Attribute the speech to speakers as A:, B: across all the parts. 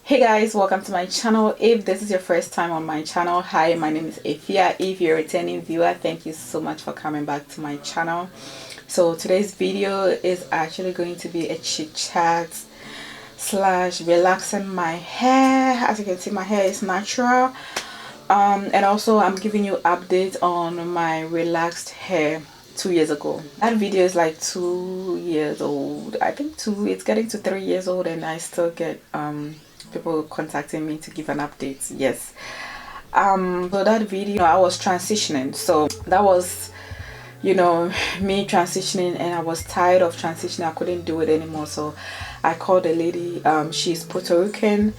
A: Hey guys, welcome to my channel. If this is your first time on my channel, hi, my name is Efia. If you're a returning viewer, thank you so much for coming back to my channel. So today's video is actually going to be a chit chat slash relaxing my hair. As you can see, my hair is natural, and also I'm giving you updates on my relaxed hair 2 years ago. That video is like 2 years old. I think it's getting to 3 years old, and I still get people contacting me to give an update. Yes. So that video, I was transitioning, so that was me transitioning, and I was tired of transitioning. I couldn't do it anymore, so I called a lady. She's Puerto Rican.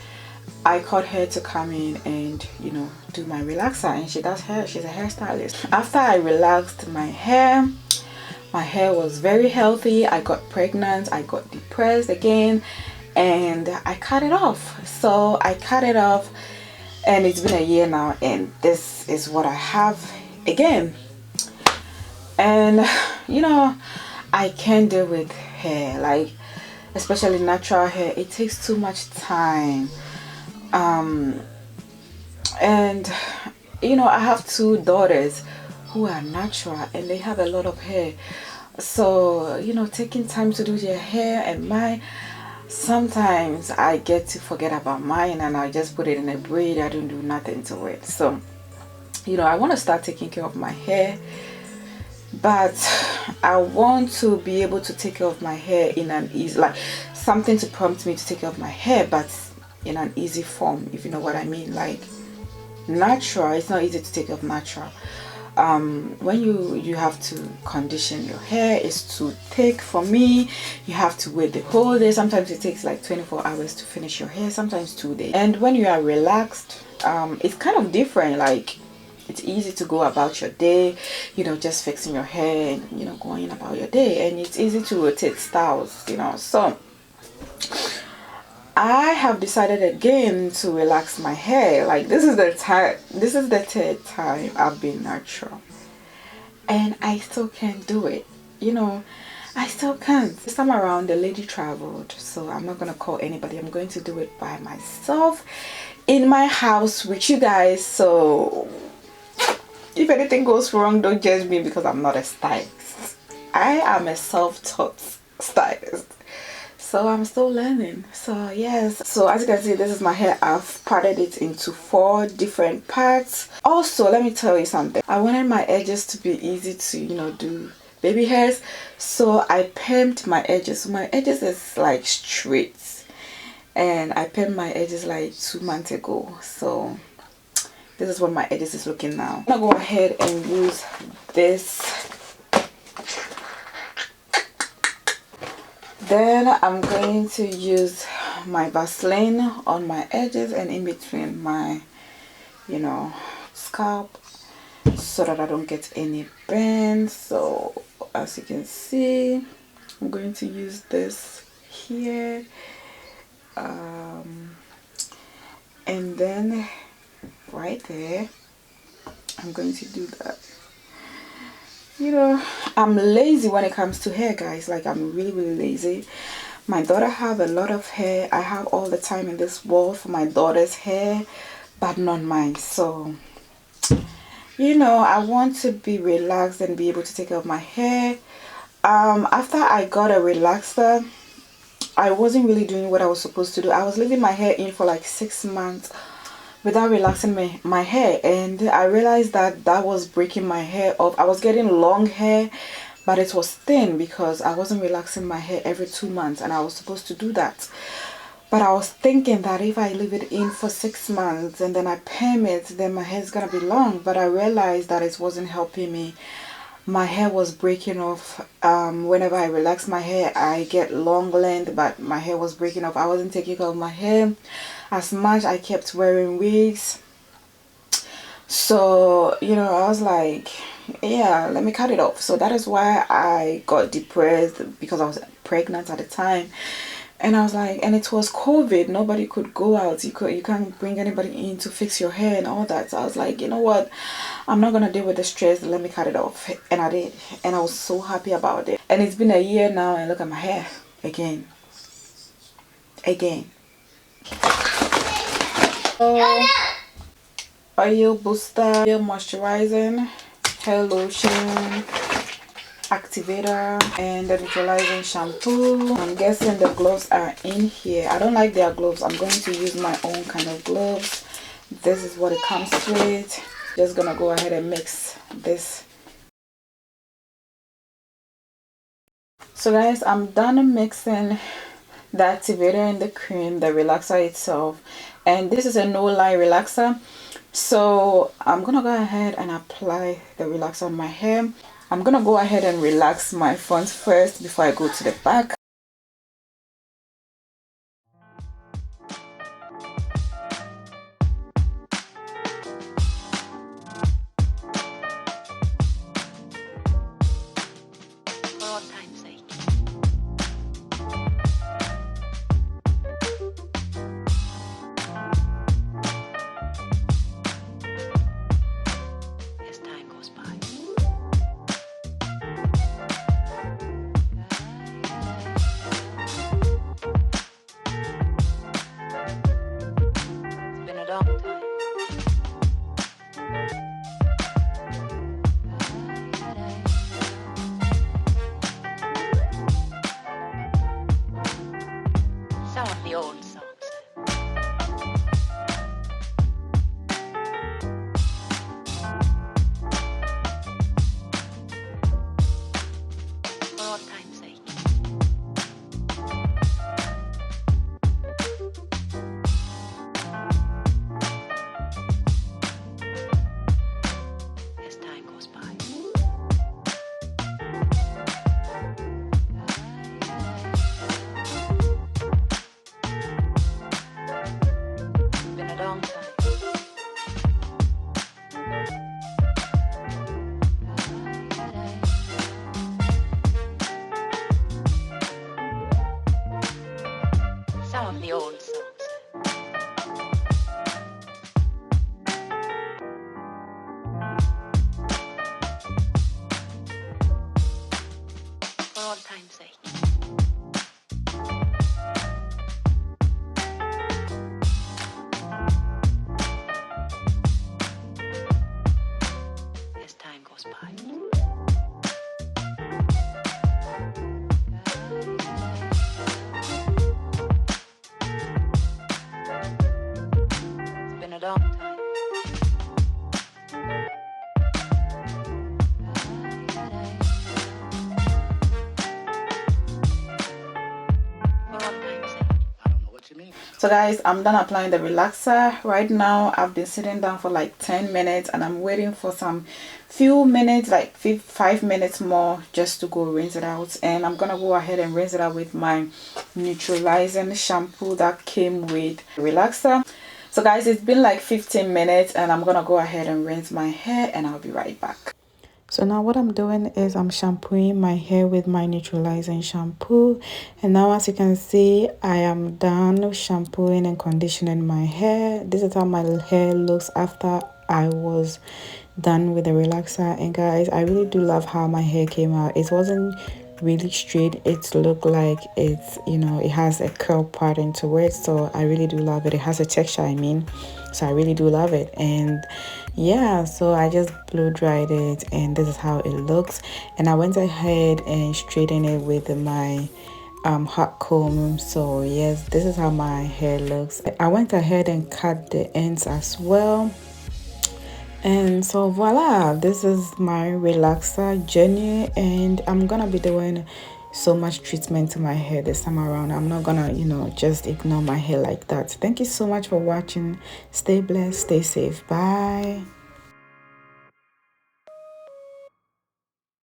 A: I called her to come in and do my relaxer, and she does hair. She's a hairstylist. After I relaxed my hair was very healthy. I got pregnant, I got depressed again, and I cut it off. So I cut it off, and it's been a year now, and this is what I have again. And I can't deal with hair, like especially natural hair. It takes too much time. And I have two daughters who are natural, and they have a lot of hair. So taking time to do their hair and mine, sometimes I get to forget about mine, and I just put it in a braid. I don't do nothing to it. So I want to start taking care of my hair, but I want to be able to take care of my hair in an easy, like something to prompt me to take care of my hair, but in an easy form, if you know what I mean. Like natural, it's not easy to take care of natural. When you have to condition your hair, it's too thick for me. You have to wait the whole day. Sometimes it takes like 24 hours to finish your hair, sometimes 2 days. And when you are relaxed, it's kind of different. Like it's easy to go about your day, just fixing your hair and going about your day, and it's easy to rotate styles, so I have decided again to relax my hair. Like this is the third time I've been natural, and I still can't do it. I still can't. This time around the lady traveled, so I'm not gonna call anybody. I'm going to do it by myself in my house with you guys. So if anything goes wrong, don't judge me, because I'm not a stylist. I am a self-taught stylist, so I'm still learning. So yes, so as you can see, this is my hair. I've parted it into 4 different parts. Also, let me tell you something. I wanted my edges to be easy to do baby hairs, so I permed my edges. So my edges is like straight, and I permed my edges like 2 months ago. So this is what my edges is looking now. I'm gonna go ahead and use this. Then I'm going to use my Vaseline on my edges and in between my scalp, so that I don't get any burns. So as you can see, I'm going to use this here, and then right there I'm going to do that. I'm lazy when it comes to hair, guys. Like I'm really lazy. My daughter have a lot of hair. I have all the time in this world for my daughter's hair, but not mine. So I want to be relaxed and be able to take care of my hair. After I got a relaxer, I wasn't really doing what I was supposed to do. I was leaving my hair in for like 6 months without relaxing my hair, and I realized that was breaking my hair off. I was getting long hair, but it was thin because I wasn't relaxing my hair every 2 months, and I was supposed to do that. But I was thinking that if I leave it in for 6 months and then I perm it, then my hair is gonna be long. But I realized that it wasn't helping me. My hair was breaking off. Whenever I relax my hair, I get long length, but my hair was breaking off. I wasn't taking care of my hair as much. I kept wearing wigs. So I was like, yeah, let me cut it off. So that is why I got depressed, because I was pregnant at the time, and I was like, and it was COVID, nobody could go out, you can't bring anybody in to fix your hair and all that. So I was like, you know what, I'm not gonna deal with the stress, let me cut it off. And I did, and I was so happy about it. And it's been a year now, and look at my hair again. Oil booster, oil moisturizing, hair lotion, activator, and the neutralizing shampoo. I'm guessing the gloves are in here. I don't like their gloves. I'm going to use my own kind of gloves. This is what it comes with. Just gonna go ahead and mix this. So guys, I'm done mixing the activator and the cream, the relaxer itself, and this is a no lie relaxer. So I'm gonna go ahead and apply the relaxer on my hair. I'm gonna go ahead and relax my front first before I go to the back.
B: Some of the old songs. For old time's sake. As time goes by. Been a long time. Some of the old songs. For old time's sake. As time goes by. It's been a long time. For old time's sake. I don't know what you mean.
A: So guys, I'm done applying the relaxer. Right now I've been sitting down for like 10 minutes and I'm waiting for some few minutes, like 5 minutes more, just to go rinse it out. And I'm gonna go ahead and rinse it out with my neutralizing shampoo that came with relaxer. So guys, it's been like 15 minutes and I'm gonna go ahead and rinse my hair and I'll be right back. So now what I'm doing is I'm shampooing my hair with my neutralizing shampoo, and now as you can see, I am done shampooing and conditioning my hair. This is how my hair looks after I was done with the relaxer. And guys, I really do love how my hair came out. It wasn't really straight, it looked like it's, you know, it has a curl pattern to it. So I really do love it. It has a texture, I mean, so I really do love it. And yeah, so I just blow dried it and this is how it looks. And I went ahead and straightened it with my hot comb. So yes, this is how my hair looks. I went ahead and cut the ends as well. And so voila, this is my relaxer journey, and I'm gonna be doing so much treatment to my hair this time around. I'm not gonna, you know, just ignore my hair like that. Thank you so much for watching. Stay blessed, stay safe. Bye.